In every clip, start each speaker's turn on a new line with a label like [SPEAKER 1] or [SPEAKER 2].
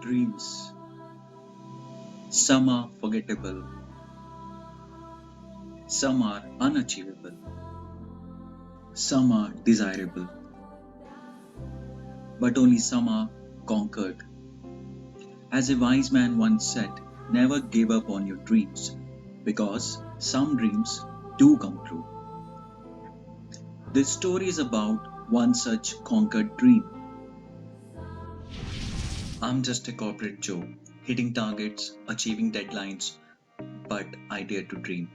[SPEAKER 1] dreams. Some are forgettable, some are unachievable, some are desirable, but only some are conquered. As a wise man once said, never give up on your dreams because some dreams do come true. This story is about one such conquered dream. I'm just a corporate Joe, hitting targets, achieving deadlines, but I dare to dream.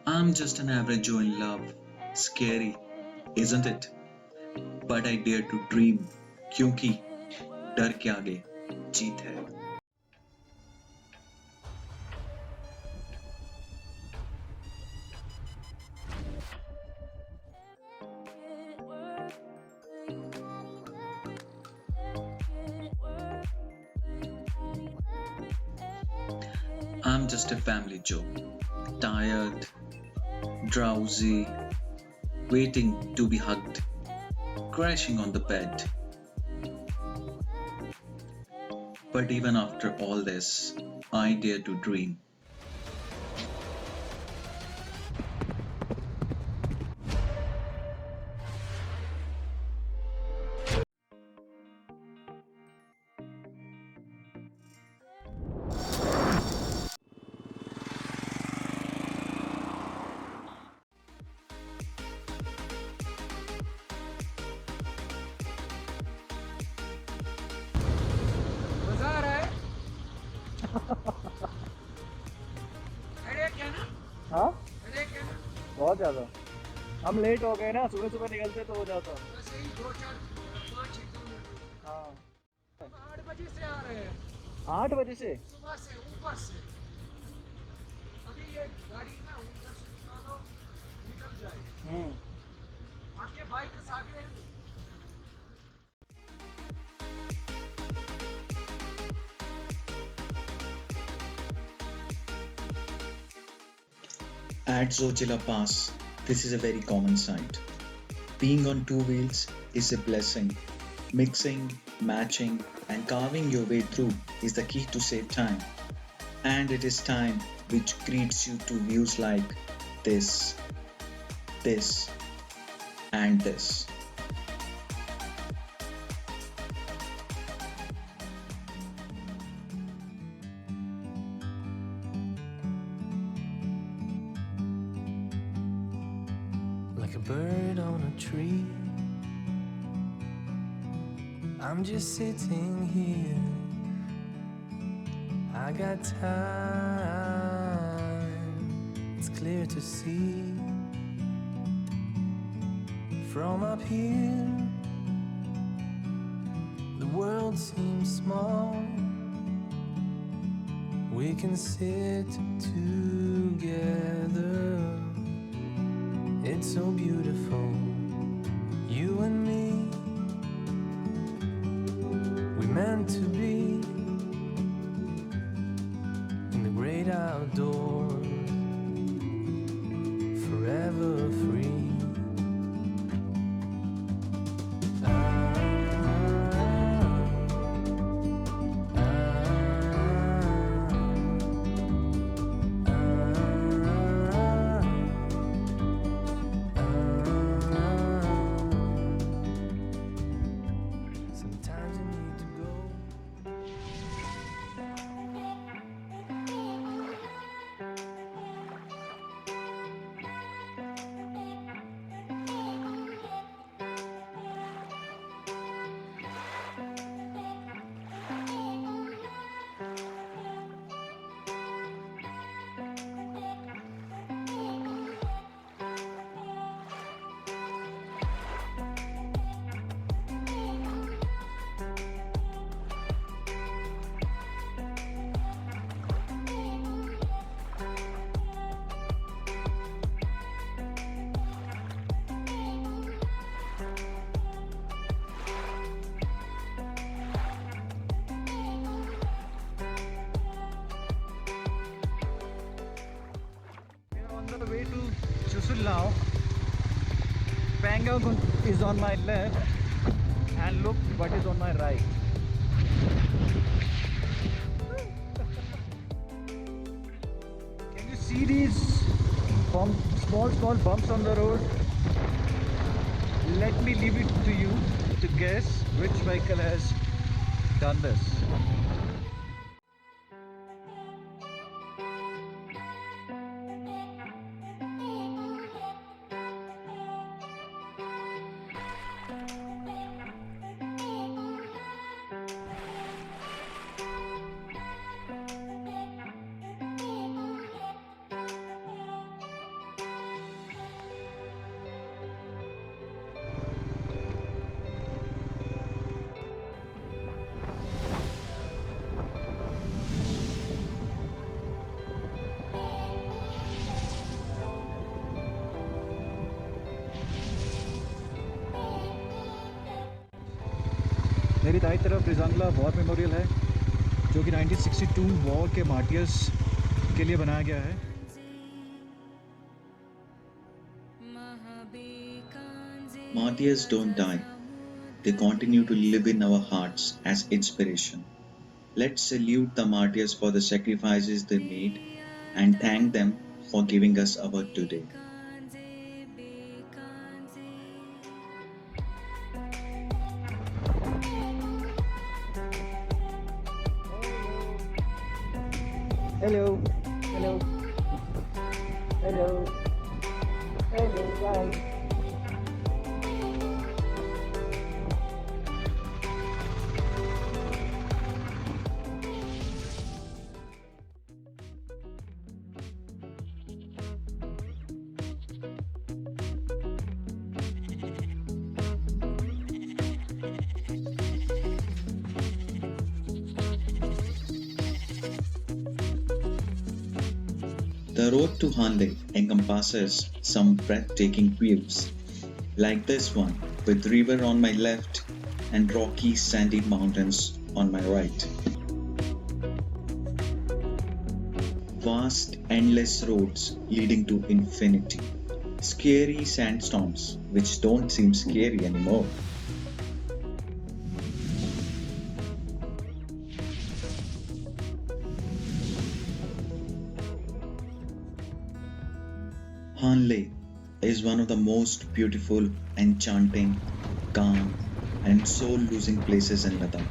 [SPEAKER 1] I'm just an average Joe in love. Scary, isn't it? But I dare to dream क्योंकि डर के आगे जीत है. I'm just a family Joe, tired, drowsy, waiting to be hugged, crashing on the bed. But even after all this, I dare to dream.
[SPEAKER 2] मजा आ रहा है। Headache है ना?
[SPEAKER 3] हाँ
[SPEAKER 2] हेडेक है ना?
[SPEAKER 3] बहुत ज़्यादा। हम लेट हो गए ना, सुबह सुबह निकलते तो हो जाता।
[SPEAKER 2] बस यही 2-4-5 किलोमीटर।
[SPEAKER 3] हाँ
[SPEAKER 2] हम 8 बजे से आ रहे हैं,
[SPEAKER 3] 8 बजे से।
[SPEAKER 2] सुबह से ऊपर से। अभी ये गाड़ी ना उधर से निकालो, निकल जाए। आपके बाइक के आगे
[SPEAKER 1] At Zochila Pass, this is a very common sight. Being on two wheels is a blessing. Mixing, matching, and carving your way through is the key to save time. And it is time which greets you to views like this, this, and this.
[SPEAKER 4] Like a bird on a tree, I'm just sitting here. I got time, it's clear to see. From up here, the world seems small. We can sit together. It's so beautiful, you and me. We meant to be in the great outdoors, forever free. Sometimes you need to go
[SPEAKER 3] Susul now. Pangong is on my left, and look what is on my right. Can you see these small bumps on the road? Let me leave it to you to guess which vehicle has done this. मेरी दाई तरफ रिजंगला war memorial है जो कि 1962 war के martyrs के लिए बनाया गया है.
[SPEAKER 1] Martyrs don't die. They continue to live in our hearts as inspiration. Let's salute the martyrs for the sacrifices they made and thank them for giving us our today.
[SPEAKER 3] Hello. Hello. Hello. Hello, guys.
[SPEAKER 1] The road to Hanle encompasses some breathtaking views, like this one with river on my left and rocky sandy mountains on my right. Vast endless roads leading to infinity. Scary sandstorms which don't seem scary anymore. Hanle is one of the most beautiful, enchanting, calm, and soul-losing places in Ladakh.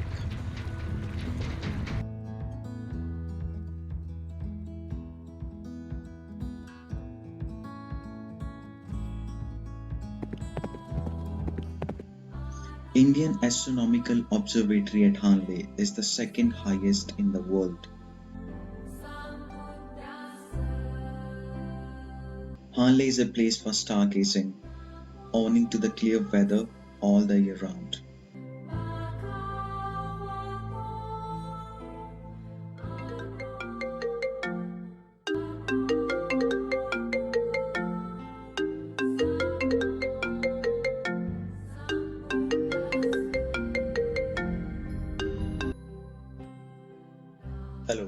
[SPEAKER 1] Indian Astronomical Observatory at Hanle is the second highest in the world. Hanle is a place for stargazing, owing to the clear weather all the year round. Hello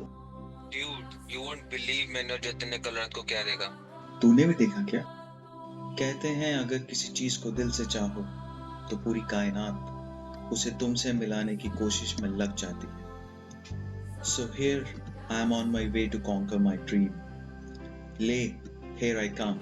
[SPEAKER 5] Dude, you won't believe मैंने और जतिन ने कल रात को क्या देखा.
[SPEAKER 1] तूने भी देखा क्या? कहते हैं अगर किसी चीज को दिल से चाहो तो पूरी कायनात उसे तुमसे मिलाने की कोशिश में लग जाती है. So here I am on my way to conquer my dream. Leh, here I come.